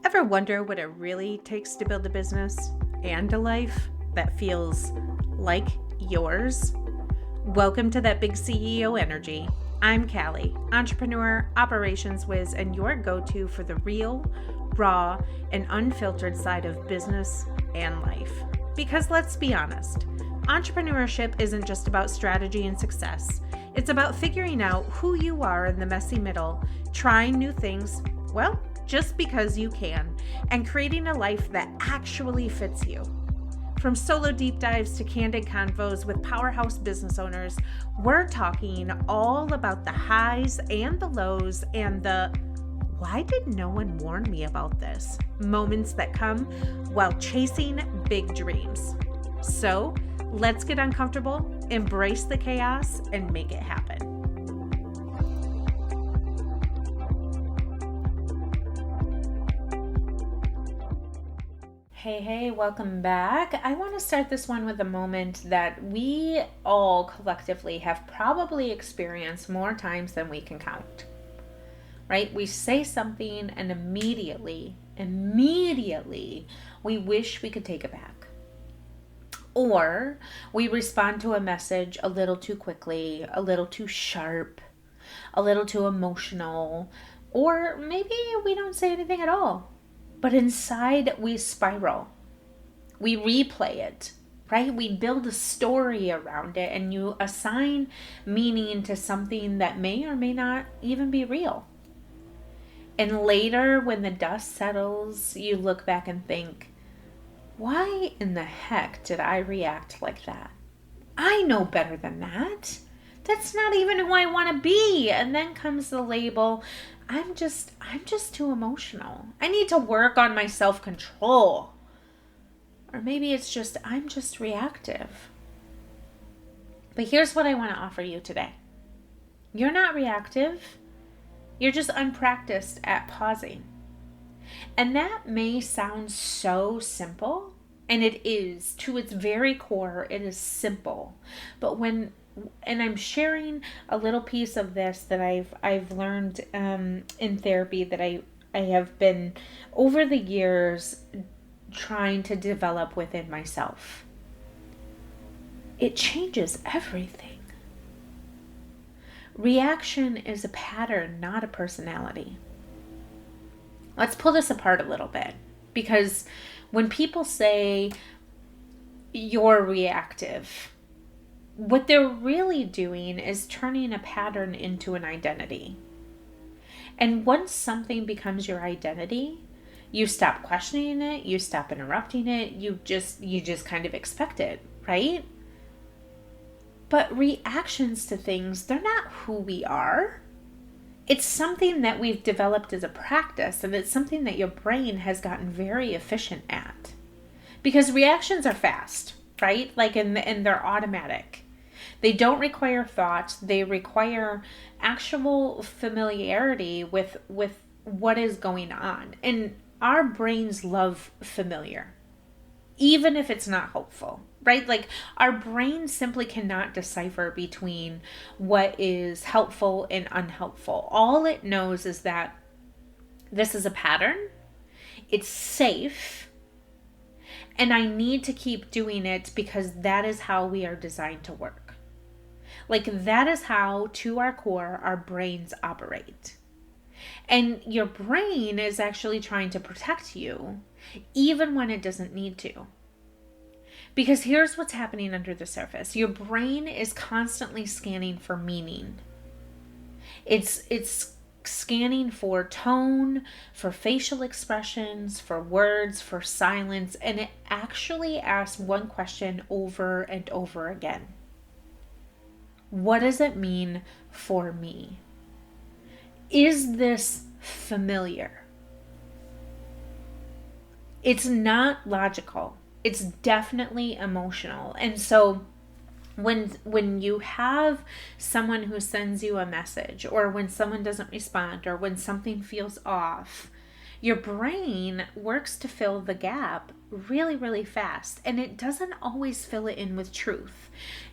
Ever wonder what it really takes to build a business and a life that feels like yours? Welcome to That Big CEO Energy. I'm Callie, entrepreneur, operations whiz, and your go-to for the real, raw, and unfiltered side of business and life. Because let's be honest, entrepreneurship isn't just about strategy and success. It's about figuring out who you are in the messy middle, trying new things, just because you can, and creating a life that actually fits you. From solo deep dives to candid convos with powerhouse business owners, we're talking all about the highs and the lows and the why did no one warn me about this moments that come while chasing big dreams. So let's get uncomfortable, embrace the chaos, and make it happen. Hey, welcome back. I want to start this one with a moment that we all collectively have probably experienced more times than we can count, right? We say something and immediately, we wish we could take it back. Or we respond to a message a little too quickly, a little too sharp, a little too emotional, or maybe we don't say anything at all. But inside we spiral. We replay it, right? We build a story around it and you assign meaning to something that may or may not even be real. And later, when the dust settles, you look back and think, why in the heck did I react like that? I know better than that. That's not even who I want to be. And then comes the label, I'm just too emotional. I need to work on my self-control. Or maybe it's just, I'm just reactive. But here's what I want to offer you today. You're not reactive. You're just unpracticed at pausing. And that may sound so simple, and it is. To its very core, it is simple. But and I'm sharing a little piece of this that I've learned in therapy that I have been over the years trying to develop within myself. It changes everything. Reaction is a pattern, not a personality. Let's pull this apart a little bit, because when people say you're reactive, what they're really doing is turning a pattern into an identity. And once something becomes your identity, you stop questioning it, you stop interrupting it, you just kind of expect it, right? But reactions to things, they're not who we are. It's something that we've developed as a practice, and it's something that your brain has gotten very efficient at. Because reactions are fast, right? And they're automatic. They don't require thought. They require actual familiarity with what is going on. And our brains love familiar, even if it's not hopeful, right? Our brain simply cannot decipher between what is helpful and unhelpful. All it knows is that this is a pattern. It's safe. And I need to keep doing it because that is how we are designed to work. That is how, to our core, our brains operate. And your brain is actually trying to protect you, even when it doesn't need to. Because here's what's happening under the surface. Your brain is constantly scanning for meaning. It's scanning for tone, for facial expressions, for words, for silence, and it actually asks one question over and over again. What does it mean for me? Is this familiar? It's not logical. It's definitely emotional. And so when you have someone who sends you a message, or when someone doesn't respond, or when something feels off, your brain works to fill the gap really, really fast. And it doesn't always fill it in with truth.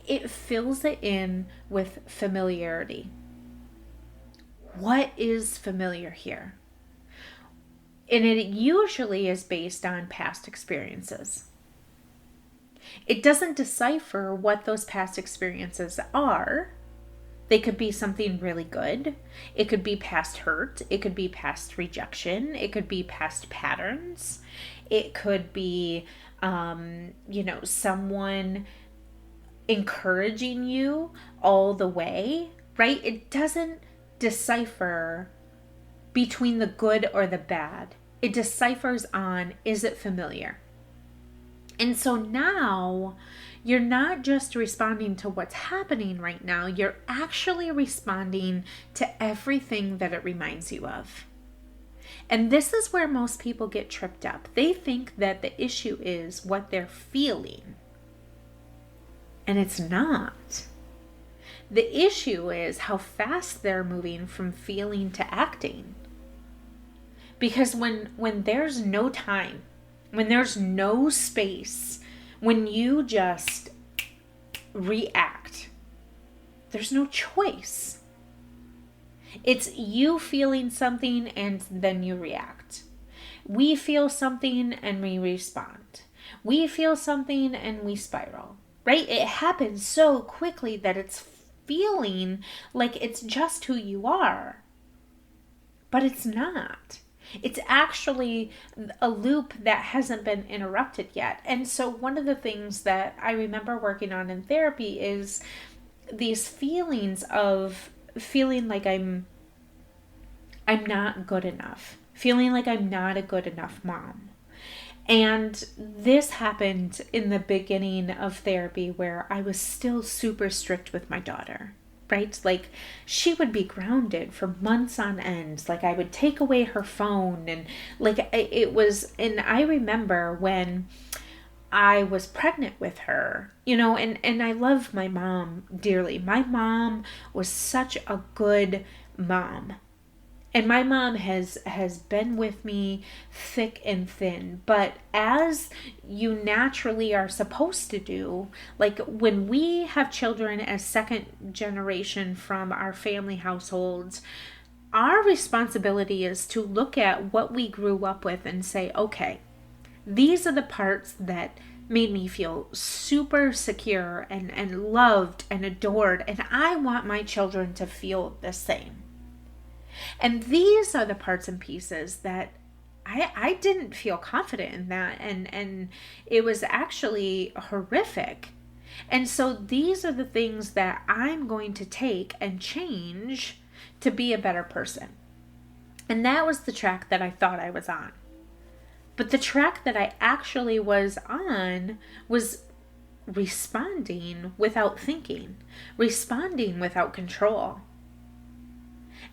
It fills it in with familiarity. What is familiar here? And it usually is based on past experiences. It doesn't decipher what those past experiences are. They could be something really good. It could be past hurt. It could be past rejection. It could be past patterns. It could be, someone encouraging you all the way, right? It doesn't decipher between the good or the bad. It deciphers on, is it familiar? And so now you're not just responding to what's happening right now, you're actually responding to everything that it reminds you of. And this is where most people get tripped up. They think that the issue is what they're feeling. And it's not. The issue is how fast they're moving from feeling to acting. Because when there's no time, when there's no space, when you just react, there's no choice. It's you feeling something and then you react. We feel something and we respond. We feel something and we spiral, right? It happens so quickly that it's feeling like it's just who you are. But it's not. It's actually a loop that hasn't been interrupted yet. And so one of the things that I remember working on in therapy is these feelings of feeling like I'm not good enough, feeling like I'm not a good enough mom. And this happened in the beginning of therapy where I was still super strict with my daughter. Right? Like she would be grounded for months on end. Like I would take away her phone and like it was, and I remember when I was pregnant with her, and I love my mom dearly. My mom was such a good mom. And my mom has been with me thick and thin. But as you naturally are supposed to do, like when we have children as second generation from our family households, our responsibility is to look at what we grew up with and say, okay, these are the parts that made me feel super secure and loved and adored. And I want my children to feel the same. And these are the parts and pieces that I didn't feel confident in that. And it was actually horrific. And so these are the things that I'm going to take and change to be a better person. And that was the track that I thought I was on. But the track that I actually was on was responding without thinking, responding without control.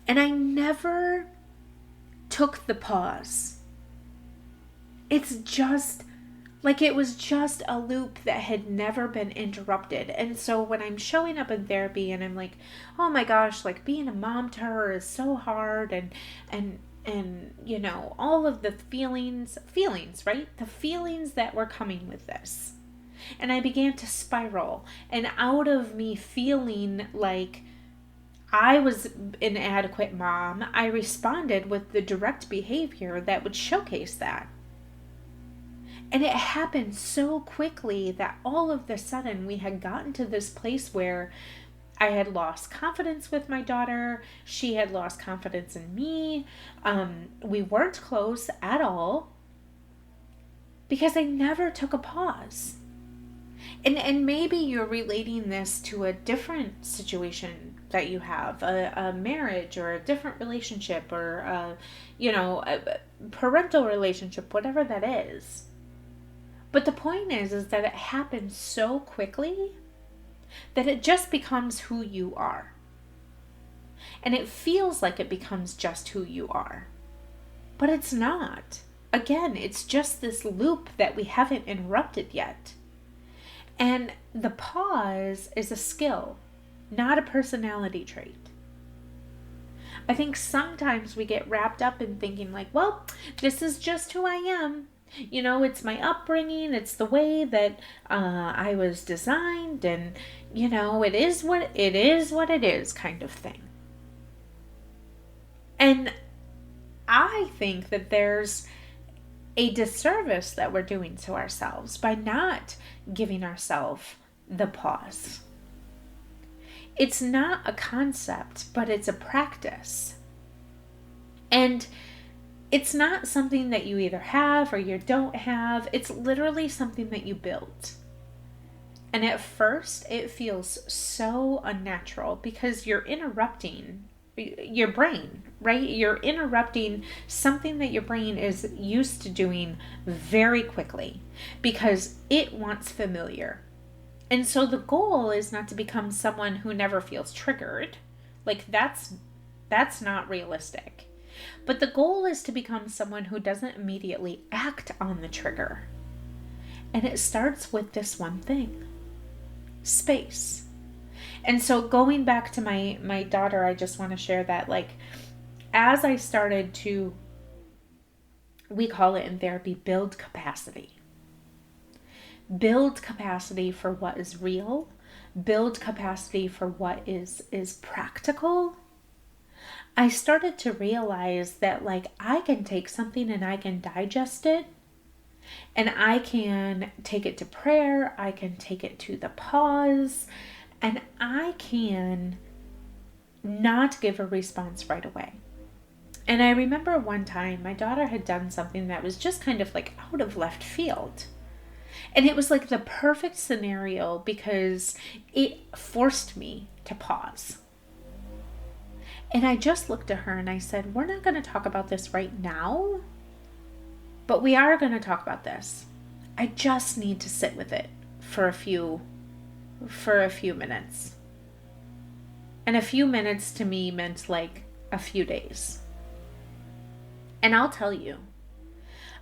And I never took the pause. It's just like it was just a loop that had never been interrupted. And so when I'm showing up in therapy and I'm like, oh my gosh, like being a mom to her is so hard and all of the feelings, right? The feelings that were coming with this. And I began to spiral, and out of me feeling like I was an inadequate mom, I responded with the direct behavior that would showcase that. And it happened so quickly that all of a sudden we had gotten to this place where I had lost confidence with my daughter. She had lost confidence in me. We weren't close at all because I never took a pause. And maybe you're relating this to a different situation that you have, a marriage or a different relationship or, a parental relationship, whatever that is. But the point is that it happens so quickly that it just becomes who you are. And it feels like it becomes just who you are. But it's not. Again, it's just this loop that we haven't interrupted yet. And the pause is a skill, not a personality trait. I think sometimes we get wrapped up in thinking like, well, this is just who I am. It's my upbringing. It's the way that I was designed, and, it is what it is kind of thing. And I think that there's a disservice that we're doing to ourselves by not giving ourselves the pause. It's not a concept, but it's a practice. And it's not something that you either have or you don't have. It's literally something that you build. And at first, it feels so unnatural because you're interrupting your brain, right? You're interrupting something that your brain is used to doing very quickly because it wants familiar. And so the goal is not to become someone who never feels triggered. Like that's not realistic. But the goal is to become someone who doesn't immediately act on the trigger. And it starts with this one thing: space. And so going back to my daughter, I just want to share that, like, as I started to, we call it in therapy, build capacity. Build capacity for what is real. Build capacity for what is practical. I started to realize that, like, I can take something and I can digest it. And I can take it to prayer. I can take it to the pause. And I can not give a response right away. And I remember one time my daughter had done something that was just kind of like out of left field. And it was like the perfect scenario because it forced me to pause. And I just looked at her and I said, we're not going to talk about this right now, but we are going to talk about this. I just need to sit with it for a few minutes. And a few minutes to me meant like a few days. And I'll tell you,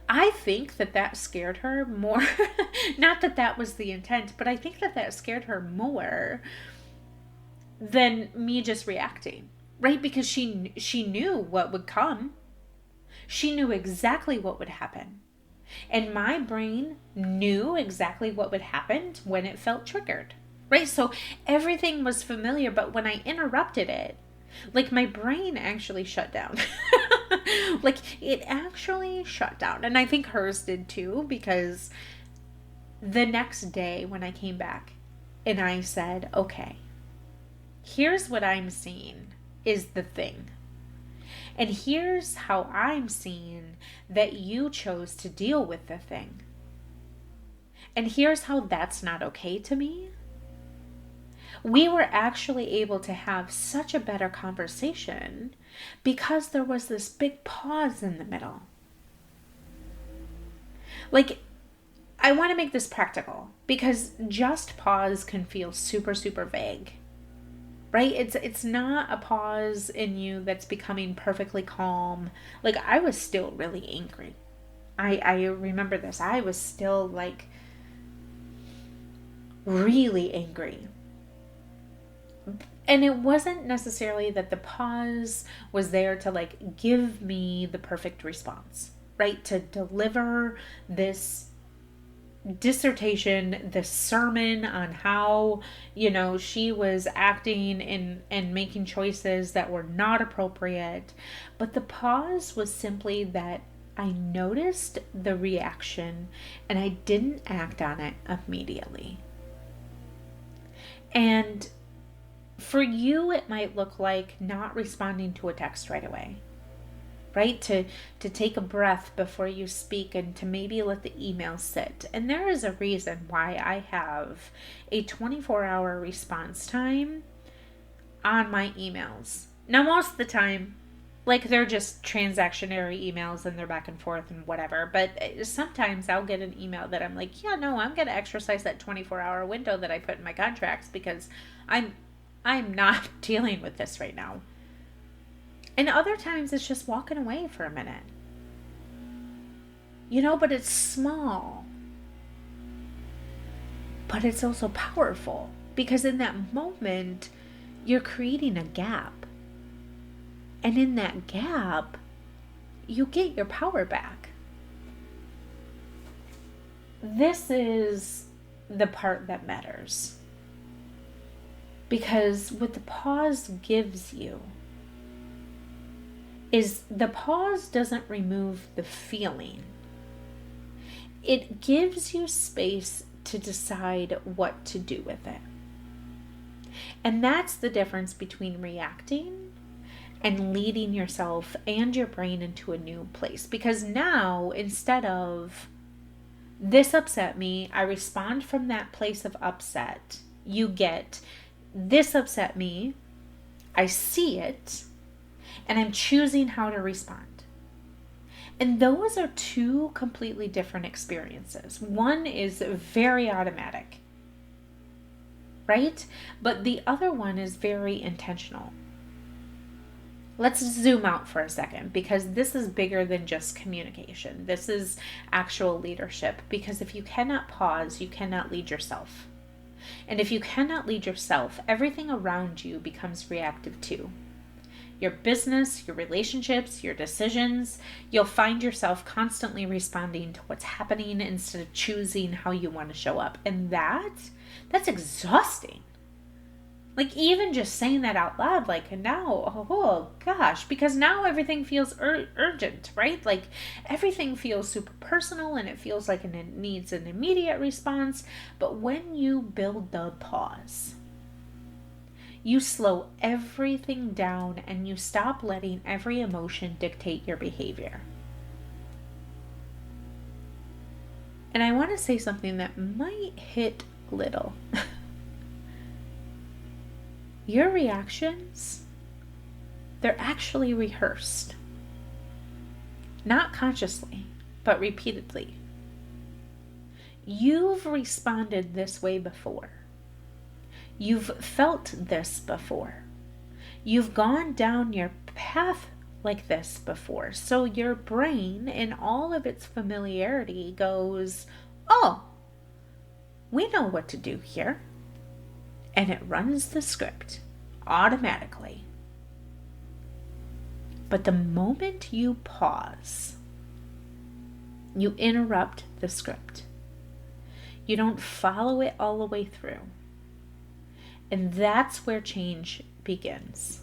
I think that scared her more. Not that that was the intent, but I think that scared her more than me just reacting, right? Because she knew what would come. She knew exactly what would happen. And my brain knew exactly what would happen when it felt triggered, right? So everything was familiar, but when I interrupted it, like, my brain actually shut down. Like, it actually shut down. And I think hers did too, because the next day when I came back and I said, okay, here's what I'm seeing is the thing. And here's how I'm seeing that you chose to deal with the thing. And here's how that's not okay to me. We were actually able to have such a better conversation because there was this big pause in the middle. Like, I want to make this practical because just pause can feel super, super vague. Right? It's not a pause in you that's becoming perfectly calm. Like, I was still really angry. I remember this. I was still, like, really angry. And it wasn't necessarily that the pause was there to, like, give me the perfect response, right? To deliver this dissertation, this sermon on how, she was acting and making choices that were not appropriate. But the pause was simply that I noticed the reaction and I didn't act on it immediately. And for you, it might look like not responding to a text right away. Right? To take a breath before you speak and to maybe let the email sit. And there is a reason why I have a 24-hour response time on my emails. Now, most of the time, like, they're just transactionary emails and they're back and forth and whatever. But sometimes I'll get an email that I'm like, yeah, no, I'm going to exercise that 24-hour window that I put in my contracts because I'm not dealing with this right now. And other times it's just walking away for a minute. But it's small. But it's also powerful because in that moment, you're creating a gap. And in that gap, you get your power back. This is the part that matters. Because what the pause gives you is the pause doesn't remove the feeling. It gives you space to decide what to do with it. And that's the difference between reacting and leading yourself and your brain into a new place. Because now, instead of, this upset me, I respond from that place of upset, you get, this upset me, I see it, and I'm choosing how to respond. And those are two completely different experiences. One is very automatic, right? But the other one is very intentional. Let's zoom out for a second, because this is bigger than just communication. This is actual leadership, because if you cannot pause, you cannot lead yourself. And if you cannot lead yourself, everything around you becomes reactive too. Your business, your relationships, your decisions, you'll find yourself constantly responding to what's happening instead of choosing how you want to show up. And that's exhausting. Like, even just saying that out loud, like, now, oh gosh, because now everything feels urgent, right? Like, everything feels super personal, and it feels like it needs an immediate response. But when you build the pause, you slow everything down, and you stop letting every emotion dictate your behavior. And I want to say something that might hit little. Your reactions, they're actually rehearsed. Not consciously, but repeatedly. You've responded this way before. You've felt this before. You've gone down your path like this before. So your brain, in all of its familiarity, goes, oh, we know what to do here. And it runs the script automatically. But the moment you pause, you interrupt the script. You don't follow it all the way through. And that's where change begins.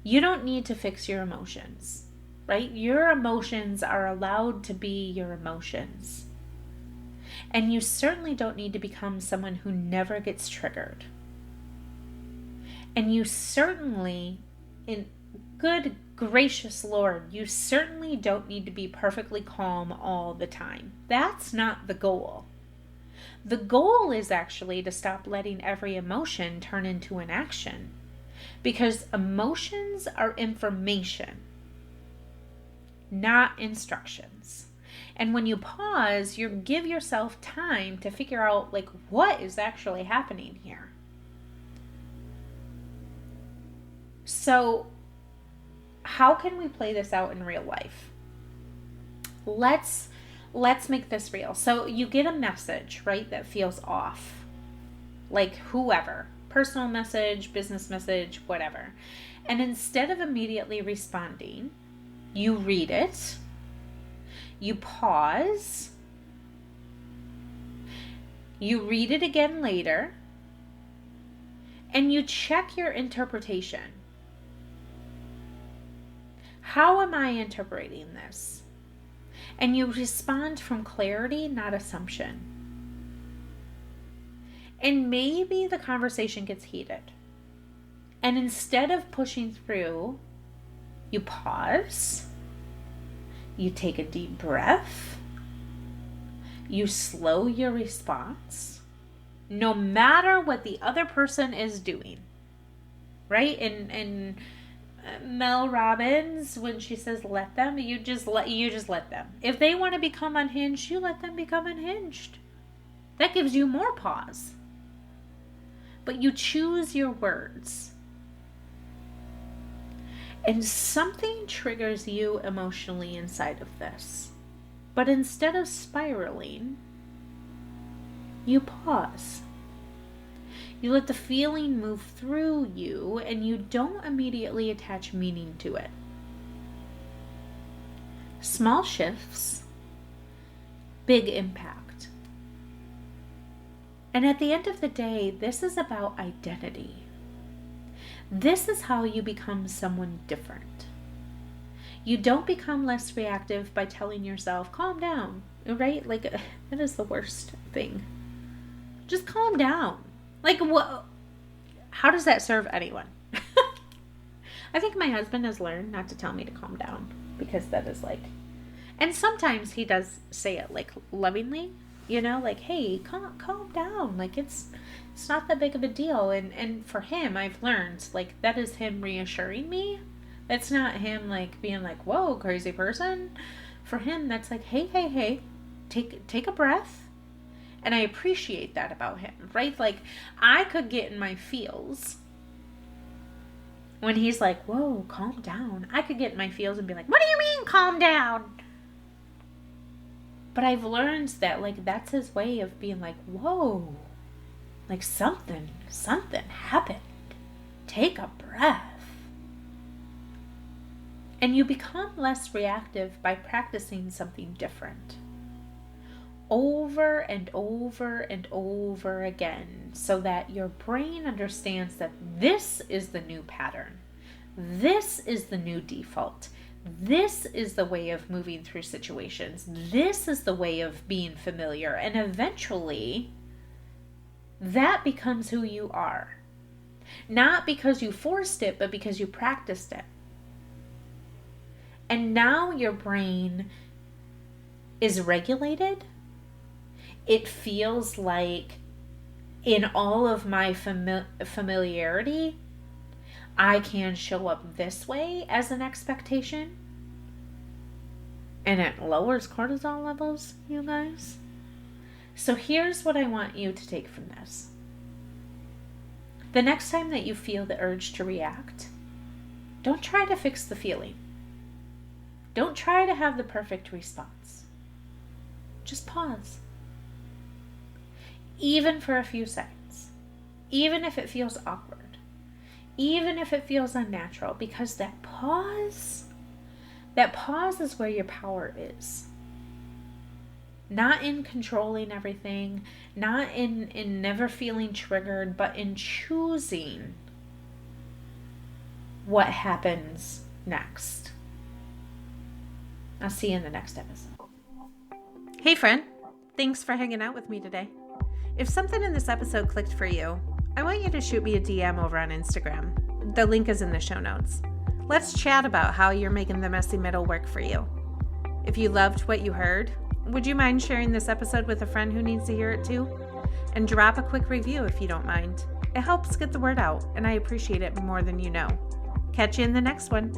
You don't need to fix your emotions, right? Your emotions are allowed to be your emotions. And you certainly don't need to become someone who never gets triggered. And you certainly, in good gracious Lord, you certainly don't need to be perfectly calm all the time. That's not the goal. The goal is actually to stop letting every emotion turn into an action. Because emotions are information, not instructions. And when you pause, you give yourself time to figure out, like, what is actually happening here. So, how can we play this out in real life? Let's make this real. So you get a message, right, that feels off. Like whoever, personal message, business message, whatever. And instead of immediately responding, you read it. You pause. You read it again later. And you check your interpretation. How am I interpreting this? And you respond from clarity, not assumption. And maybe the conversation gets heated. And instead of pushing through, you pause. You take a deep breath. You slow your response, no matter what the other person is doing. Right? And Mel Robbins, when she says let them, you just let them. If they want to become unhinged, you let them become unhinged. That gives you more pause. But you choose your words. And something triggers you emotionally inside of this. But instead of spiraling, you pause. You let the feeling move through you, and you don't immediately attach meaning to it. Small shifts, big impact. And at the end of the day, this is about identity. This is how you become someone different. You don't become less reactive by telling yourself, calm down, right? Like, that is the worst thing. Just calm down. Like, what? How does that serve anyone? I think my husband has learned not to tell me to calm down, because that is like, and sometimes he does say it like lovingly, like, hey, calm down. Like, it's not that big of a deal. And for him, I've learned, like, that is him reassuring me. That's not him like being like, whoa, crazy person. For him, that's like, hey, take a breath. And I appreciate that about him, right? Like, I could get in my feels when he's like, whoa, calm down. I could get in my feels and be like, what do you mean, calm down? But I've learned that, like, that's his way of being like, whoa, like something happened. Take a breath. And you become less reactive by practicing something different over and over and over again, so that your brain understands that this is the new pattern. This is the new default. This is the way of moving through situations. This is the way of being familiar. And eventually, that becomes who you are. Not because you forced it, but because you practiced it. And now your brain is regulated. It feels like in all of my familiarity, I can show up this way as an expectation. And it lowers cortisol levels, you guys. So here's what I want you to take from this. The next time that you feel the urge to react, don't try to fix the feeling. Don't try to have the perfect response. Just pause. Even for a few seconds. Even if it feels awkward. Even if it feels unnatural. Because that pause is where your power is. Not in controlling everything. Not in never feeling triggered. But in choosing what happens next. I'll see you in the next episode. Hey friend, thanks for hanging out with me today. If something in this episode clicked for you, I want you to shoot me a DM over on Instagram. The link is in the show notes. Let's chat about how you're making the messy middle work for you. If you loved what you heard, would you mind sharing this episode with a friend who needs to hear it too? And drop a quick review if you don't mind. It helps get the word out, and I appreciate it more than you know. Catch you in the next one.